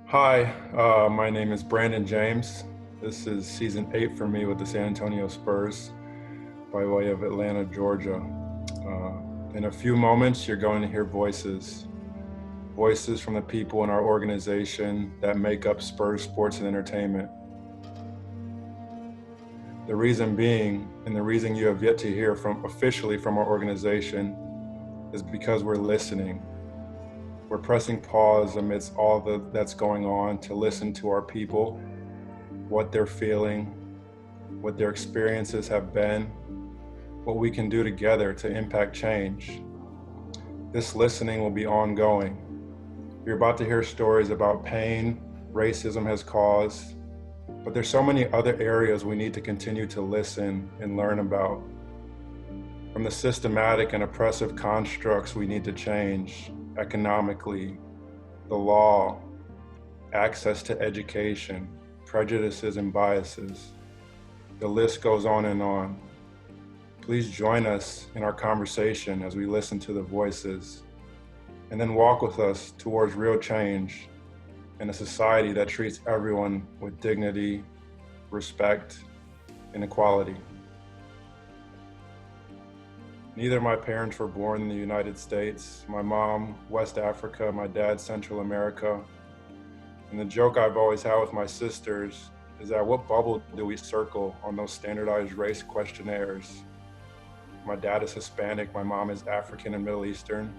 Hi, my name is Brandon James. This is season 8 for me with the San Antonio Spurs by way of Atlanta, Georgia. In a few moments, you're going to hear voices from the people in our organization that make up Spurs Sports and Entertainment. The reason being, and the reason you have yet to hear officially from our organization, is because we're listening. We're pressing pause amidst all that's going on to listen to our people, what they're feeling, what their experiences have been, what we can do together to impact change. This listening will be ongoing. You're about to hear stories about pain racism has caused, but there's so many other areas we need to continue to listen and learn about. From the systematic and oppressive constructs we need to change economically, the law, access to education, prejudices and biases. The list goes on and on. Please join us in our conversation as we listen to the voices, and then walk with us towards real change in a society that treats everyone with dignity, respect, and equality. Neither of my parents were born in the United States. My mom, West Africa, my dad, Central America. And the joke I've always had with my sisters is that what bubble do we circle on those standardized race questionnaires? My dad is Hispanic, my mom is African and Middle Eastern.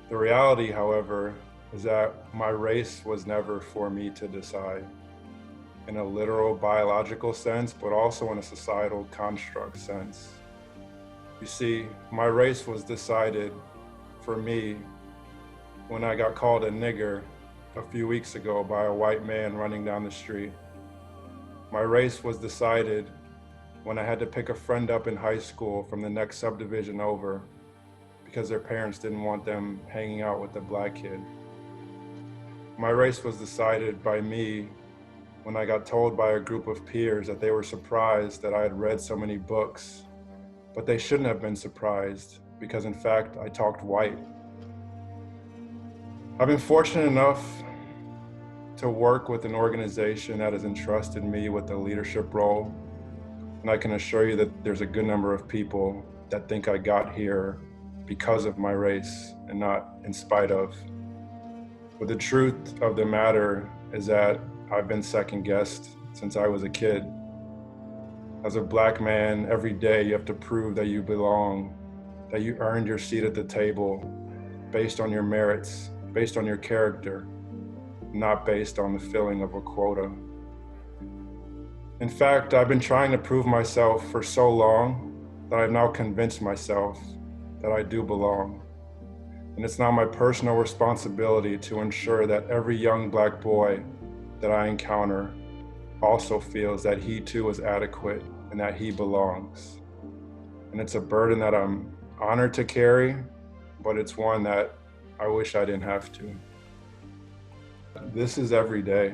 The reality, however, is that my race was never for me to decide in a literal biological sense, but also in a societal construct sense. You see, my race was decided for me when I got called a nigger a few weeks ago by a white man running down the street. My race was decided when I had to pick a friend up in high school from the next subdivision over because their parents didn't want them hanging out with a black kid. My race was decided by me when I got told by a group of peers that they were surprised that I had read so many books. But they shouldn't have been surprised because in fact, I talked white. I've been fortunate enough to work with an organization that has entrusted me with a leadership role. And I can assure you that there's a good number of people that think I got here because of my race and not in spite of. But the truth of the matter is that I've been second guessed since I was a kid. As a black man, every day you have to prove that you belong, that you earned your seat at the table based on your merits, based on your character, not based on the filling of a quota. In fact, I've been trying to prove myself for so long that I've now convinced myself that I do belong. And it's now my personal responsibility to ensure that every young black boy that I encounter also feels that he too is adequate and that he belongs. And it's a burden that I'm honored to carry, but it's one that I wish I didn't have to. This is every day.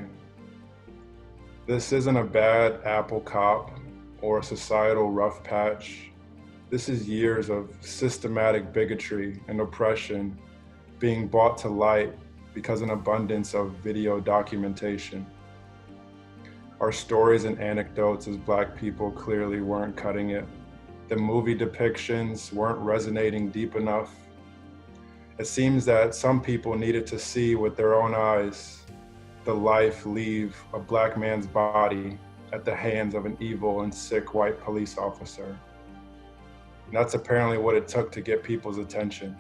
This isn't a bad apple cop or a societal rough patch. This is years of systematic bigotry and oppression being brought to light because an abundance of video documentation. Our stories and anecdotes as black people clearly weren't cutting it. The movie depictions weren't resonating deep enough. It seems that some people needed to see with their own eyes the life leave a black man's body at the hands of an evil and sick white police officer. And that's apparently what it took to get people's attention.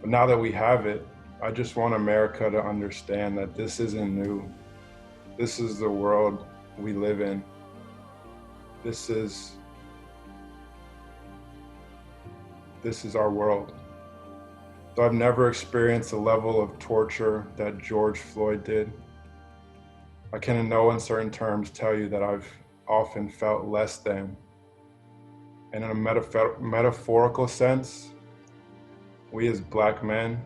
But now that we have it, I just want America to understand that this isn't new. This is the world we live in. This is our world. So I've never experienced the level of torture that George Floyd did. I can in no uncertain terms tell you that I've often felt less than. And in a metaphorical sense, we as black men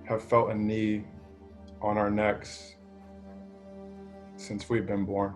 have felt a knee on our necks since we've been born.